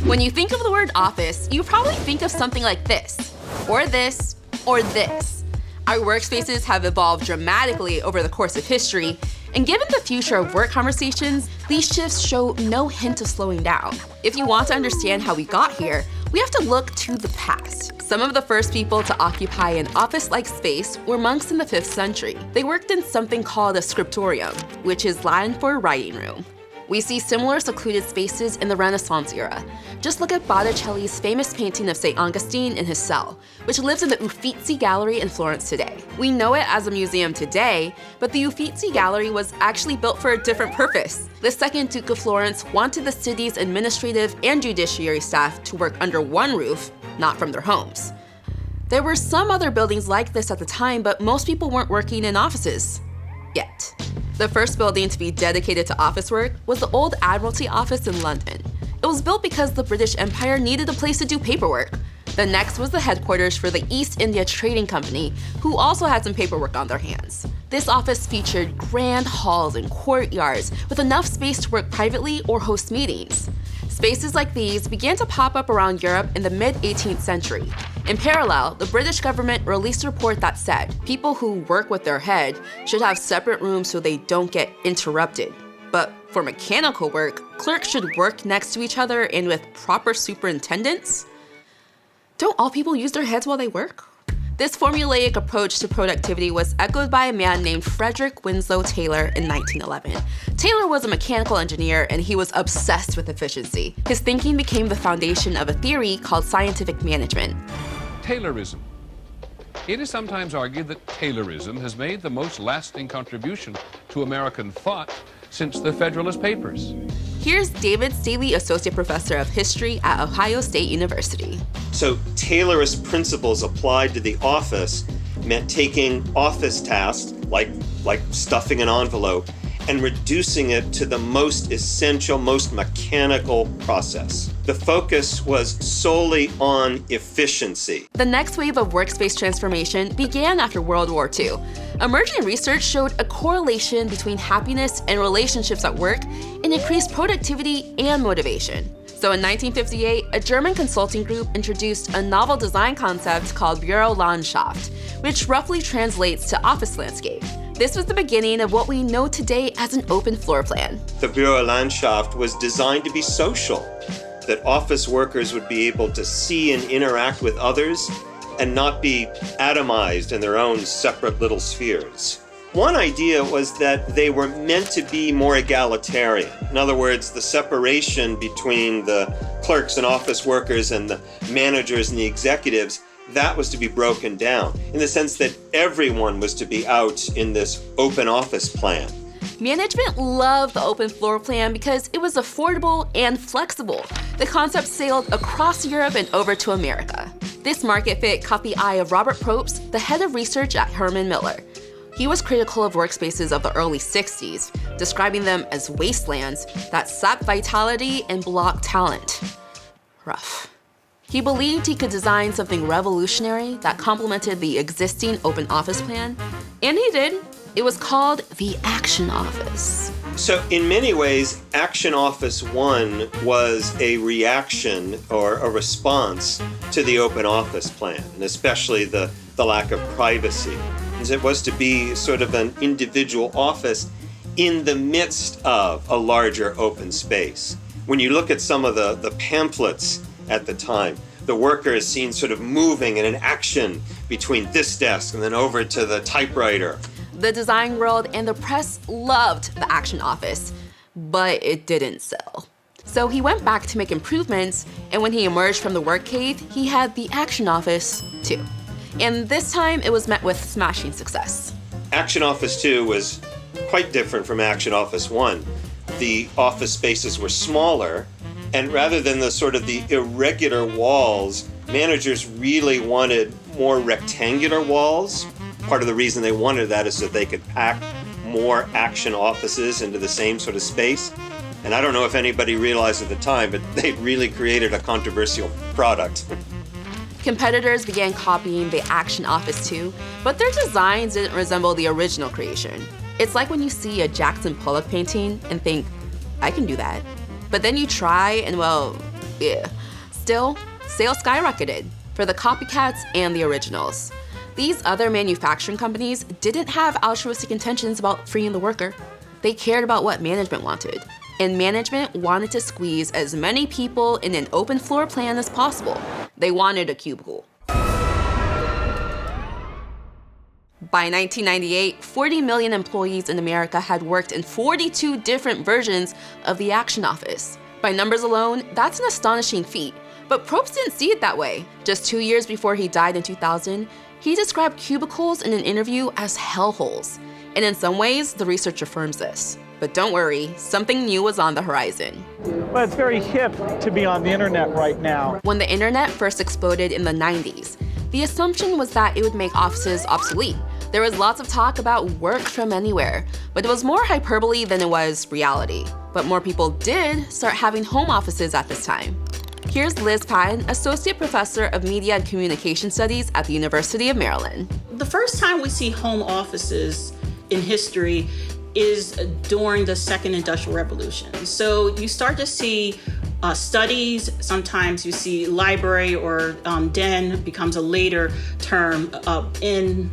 When you think of the word office, you probably think of something like this, or this, or this. Our workspaces have evolved dramatically over the course of history, and given the future of work conversations, these shifts show no hint of slowing down. If you want to understand how we got here, we have to look to the past. Some of the first people to occupy an office-like space were monks in the 5th century. They worked in something called a scriptorium, which is Latin for writing room. We see similar secluded spaces in the Renaissance era. Just look at Botticelli's famous painting of St. Augustine in his cell, which lives in the Uffizi Gallery in Florence today. We know it as a museum today, but the Uffizi Gallery was actually built for a different purpose. The second Duke of Florence wanted the city's administrative and judiciary staff to work under one roof, not from their homes. There were some other buildings like this at the time, but most people weren't working in offices yet. The first building to be dedicated to office work was the Old Admiralty Office in London. It was built because the British Empire needed a place to do paperwork. The next was the headquarters for the East India Trading Company, who also had some paperwork on their hands. This office featured grand halls and courtyards with enough space to work privately or host meetings. Spaces like these began to pop up around Europe in the mid-18th century. In parallel, the British government released a report that said people who work with their head should have separate rooms so they don't get interrupted. But for mechanical work, clerks should work next to each other and with proper superintendents. Don't all people use their heads while they work? This formulaic approach to productivity was echoed by a man named Frederick Winslow Taylor in 1911. Taylor was a mechanical engineer and he was obsessed with efficiency. His thinking became the foundation of a theory called scientific management. Taylorism. It is sometimes argued that Taylorism has made the most lasting contribution to American thought since the Federalist Papers. Here's David Staley, Associate Professor of History at Ohio State University. So Taylorist principles applied to the office meant taking office tasks, like stuffing an envelope, and reducing it to the most essential, most mechanical process. The focus was solely on efficiency. The next wave of workspace transformation began after World War II. Emerging research showed a correlation between happiness and relationships at work and increased productivity and motivation. So in 1958, a German consulting group introduced a novel design concept called Bürolandschaft, which roughly translates to office landscape. This was the beginning of what we know today as an open floor plan. The Bürolandschaft was designed to be social, that office workers would be able to see and interact with others and not be atomized in their own separate little spheres. One idea was that they were meant to be more egalitarian. In other words, the separation between the clerks and office workers and the managers and the executives, that was to be broken down in the sense that everyone was to be out in this open office plan. Management loved the open floor plan because it was affordable and flexible. The concept sailed across Europe and over to America. This market fit caught the eye of Robert Probst, the head of research at Herman Miller. He was critical of workspaces of the early 60s, describing them as wastelands that sap vitality and block talent. Rough. He believed he could design something revolutionary that complemented the existing open office plan, and he did. It was called the Action Office. So in many ways, Action Office 1 was a reaction or a response to the open office plan, and especially the lack of privacy. It was to be sort of an individual office in the midst of a larger open space. When you look at some of the pamphlets at the time, the worker is seen sort of moving in an action between this desk and then over to the typewriter. The design world and the press loved the Action Office, but it didn't sell. So he went back to make improvements, and when he emerged from the work cave, he had the Action Office 2. And this time it was met with smashing success. Action Office 2 was quite different from Action Office 1. The office spaces were smaller, and rather than the irregular walls, managers really wanted more rectangular walls. Part of the reason they wanted that is so that they could pack more action offices into the same sort of space. And I don't know if anybody realized at the time, but they really created a controversial product. Competitors began copying the Action Office 2, but their designs didn't resemble the original creation. It's like when you see a Jackson Pollock painting and think, I can do that. But then you try and, well, Yeah. Still, sales skyrocketed for the copycats and the originals. These other manufacturing companies didn't have altruistic intentions about freeing the worker. They cared about what management wanted, and management wanted to squeeze as many people in an open floor plan as possible. They wanted a cubicle. By 1998, 40 million employees in America had worked in 42 different versions of the Action Office. By numbers alone, that's an astonishing feat. But Probst didn't see it that way. Just 2 years before he died in 2000, he described cubicles in an interview as hellholes. And in some ways, the research affirms this. But don't worry, something new was on the horizon. Well, it's very hip to be on the internet right now. When the internet first exploded in the 90s, the assumption was that it would make offices obsolete. There was lots of talk about work from anywhere, but it was more hyperbole than it was reality. But more people did start having home offices at this time. Here's Liz Patton, Associate Professor of Media and Communication Studies at the University of Maryland. The first time we see home offices in history is during the Second Industrial Revolution. So you start to see studies, sometimes you see library or den becomes a later term in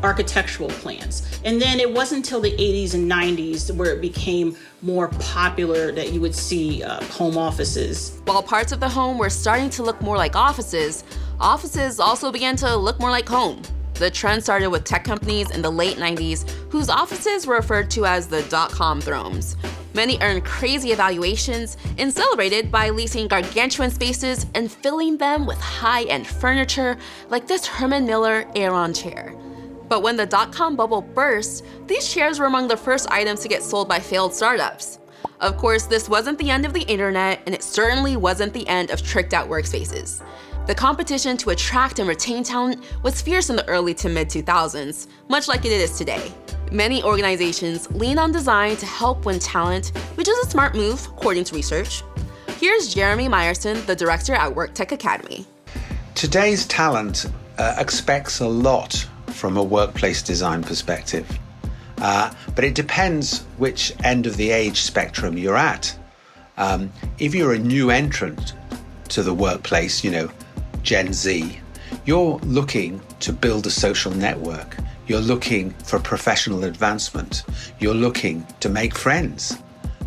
architectural plans. And then it wasn't until the 80s and 90s where it became more popular that you would see home offices. While parts of the home were starting to look more like offices, offices also began to look more like home. The trend started with tech companies in the late 90s whose offices were referred to as the dot-com thrones. Many earned crazy evaluations and celebrated by leasing gargantuan spaces and filling them with high-end furniture like this Herman Miller Aeron chair. But when the dot-com bubble burst, these chairs were among the first items to get sold by failed startups. Of course, this wasn't the end of the internet, and it certainly wasn't the end of tricked-out workspaces. The competition to attract and retain talent was fierce in the early to mid-2000s, much like it is today. Many organizations lean on design to help win talent, which is a smart move, according to research. Here's Jeremy Meyerson, the director at WorkTech Academy. Today's talent expects a lot from a workplace design perspective. But it depends which end of the age spectrum you're at. If you're a new entrant to the workplace, Gen Z, you're looking to build a social network. You're looking for professional advancement. You're looking to make friends.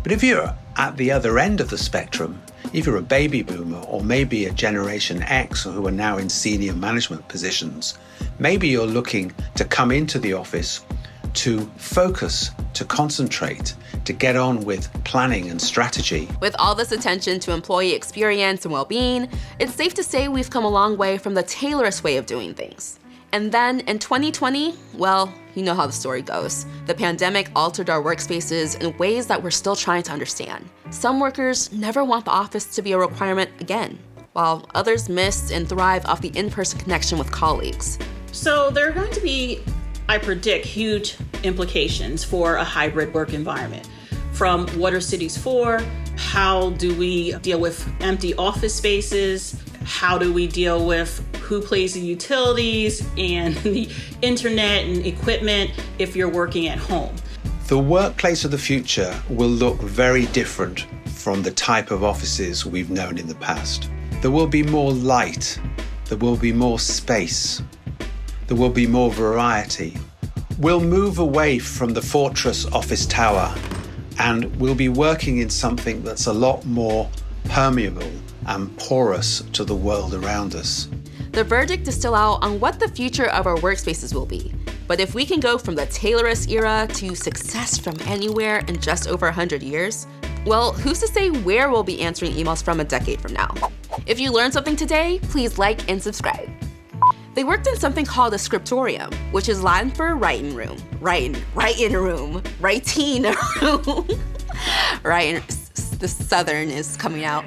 But if you're at the other end of the spectrum, if you're a baby boomer or maybe a Generation X who are now in senior management positions, maybe you're looking to come into the office to focus, to concentrate, to get on with planning and strategy. With all this attention to employee experience and well-being, it's safe to say we've come a long way from the Taylorist way of doing things. And then in 2020, well, you know how the story goes. The pandemic altered our workspaces in ways that we're still trying to understand. Some workers never want the office to be a requirement again, while others miss and thrive off the in-person connection with colleagues. So there are going to be, I predict, huge implications for a hybrid work environment. From what are cities for? How do we deal with empty office spaces? How do we deal with who pays the utilities and the internet and equipment if you're working at home? The workplace of the future will look very different from the type of offices we've known in the past. There will be more light, there will be more space, there will be more variety. We'll move away from the fortress office tower and we'll be working in something that's a lot more permeable and porous to the world around us. The verdict is still out on what the future of our workspaces will be. But if we can go from the Taylorist era to success from anywhere in just over 100 years, well, who's to say where we'll be answering emails from a decade from now? If you learned something today, please like and subscribe. They worked in something called a scriptorium, which is Latin for writing room. Writing room. The Southern is coming out.